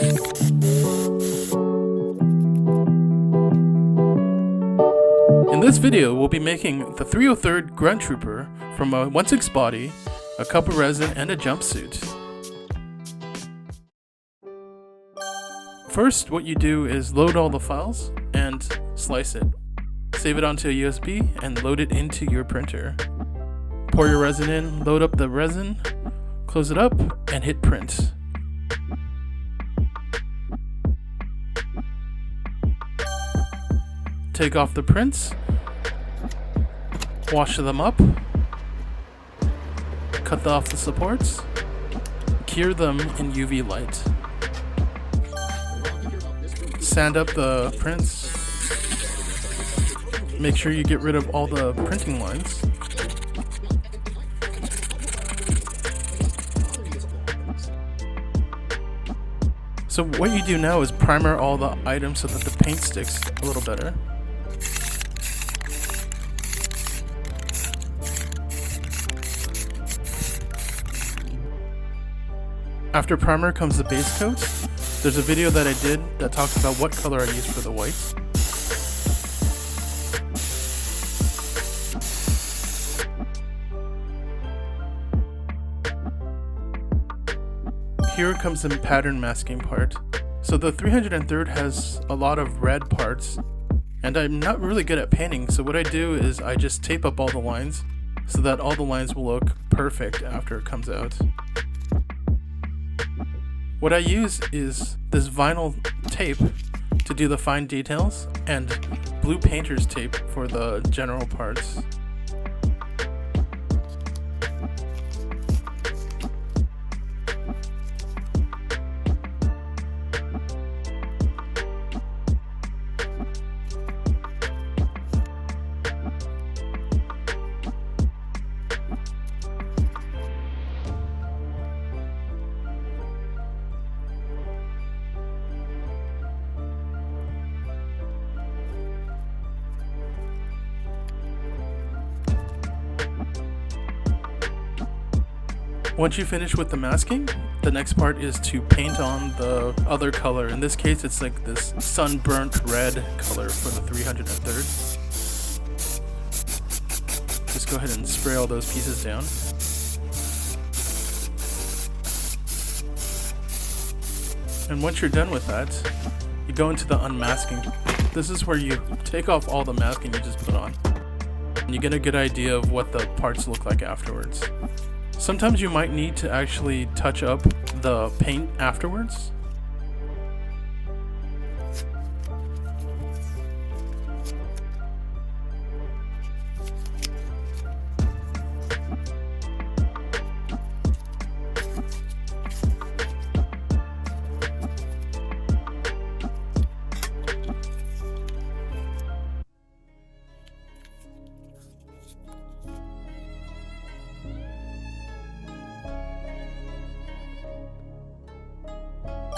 In this video, we'll be making the 303rd Grunt Trooper from a 1/6 body, a cup of resin, and a jumpsuit. First, what you do is load all the files and slice it. Save it onto a USB and load it into your printer. Pour your resin in, load up the resin, close it up, and hit print. Take off the prints, wash them up, cut off the supports, cure them in UV light. Sand up the prints, make sure you get rid of all the printing lines. So what you do now is primer all the items so that the paint sticks a little better. After primer comes the base coat. There's a video that I did that talks about what color I use for the white. Here comes the pattern masking part. So the 303rd has a lot of red parts, and I'm not really good at painting, so what I do is I just tape up all the lines so that all the lines will look perfect after it comes out. What I use is this vinyl tape to do the fine details and blue painter's tape for the general parts. Once you finish with the masking, the next part is to paint on the other color. In this case, it's like this sunburnt red color for the 303rd. Just go ahead and spray all those pieces down. And once you're done with that, you go into the unmasking. This is where you take off all the masking you just put on, and you get a good idea of what the parts look like afterwards. Sometimes you might need to actually touch up the paint afterwards.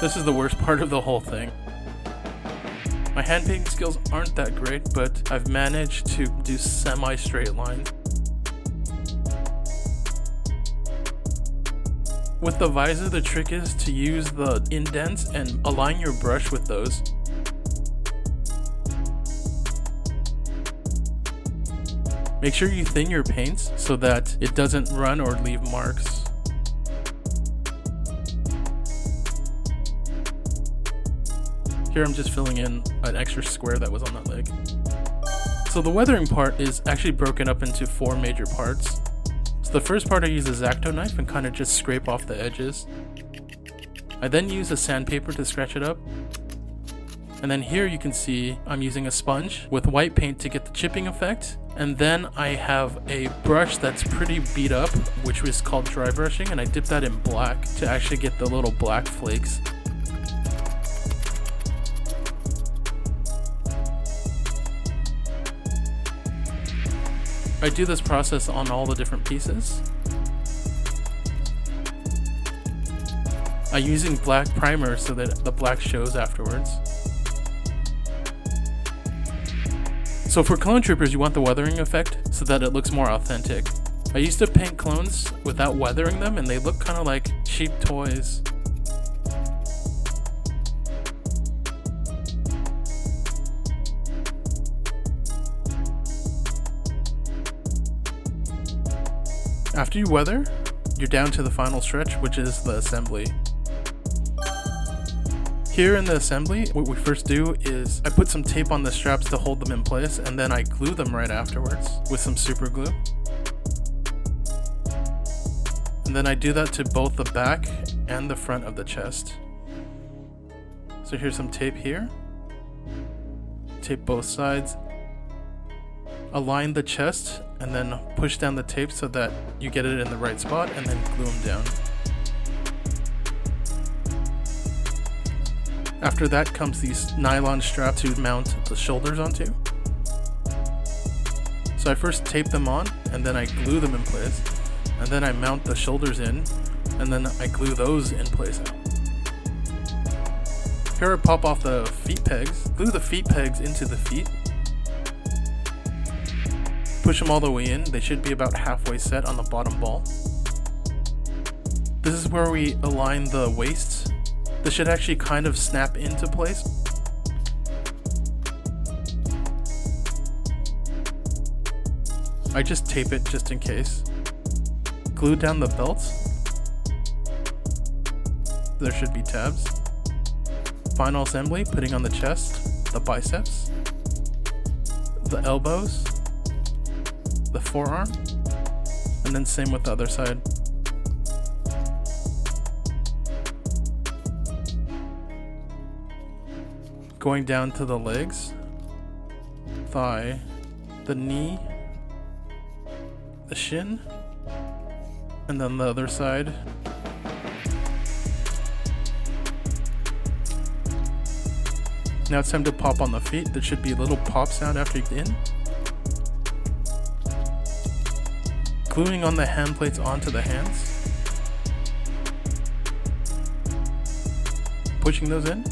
This is the worst part of the whole thing. My hand painting skills aren't that great, but I've managed to do semi-straight lines. With the visor, the trick is to use the indents and align your brush with those. Make sure you thin your paints so that it doesn't run or leave marks. Here I'm just filling in an extra square that was on that leg. So the weathering part is actually broken up into 4 major parts. So the first part I use a X-Acto knife and kind of just scrape off the edges. I then use a sandpaper to scratch it up. And then here you can see I'm using a sponge with white paint to get the chipping effect. And then I have a brush that's pretty beat up, which was called dry brushing, and I dip that in black to actually get the little black flakes. I do this process on all the different pieces. I'm using black primer so that the black shows afterwards. So for clone troopers, you want the weathering effect so that it looks more authentic. I used to paint clones without weathering them and they look kind of like cheap toys. After you weather, you're down to the final stretch, which is the assembly. Here in the assembly, what we first do is I put some tape on the straps to hold them in place, and then I glue them right afterwards with some super glue. And then I do that to both the back and the front of the chest. So here's some tape here. Tape both sides. Align the chest and then push down the tape so that you get it in the right spot, and then glue them down. After that comes these nylon straps to mount the shoulders onto. So I first tape them on, and then I glue them in place, and then I mount the shoulders in, and then I glue those in place. Here I pop off the feet pegs, glue the feet pegs into the feet, push them all the way in. They should be about halfway set on the bottom ball. This is where we align the waists. This should actually kind of snap into place. I just tape it just in case. Glue down the belts. There should be tabs. Final assembly, putting on the chest, the biceps, the elbows, the forearm, and then same with the other side. Going down to the legs, thigh, the knee, the shin, and then the other side. Now it's time to pop on the feet. There should be a little pop sound after you get in. Gluing on the hand plates onto the hands. Pushing those in.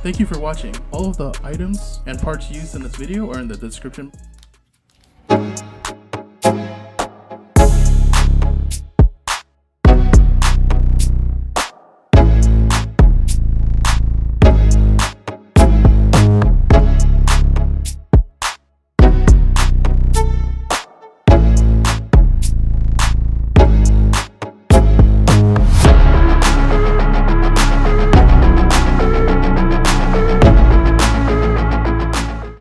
Thank you for watching. All of the items and parts used in this video are in the description.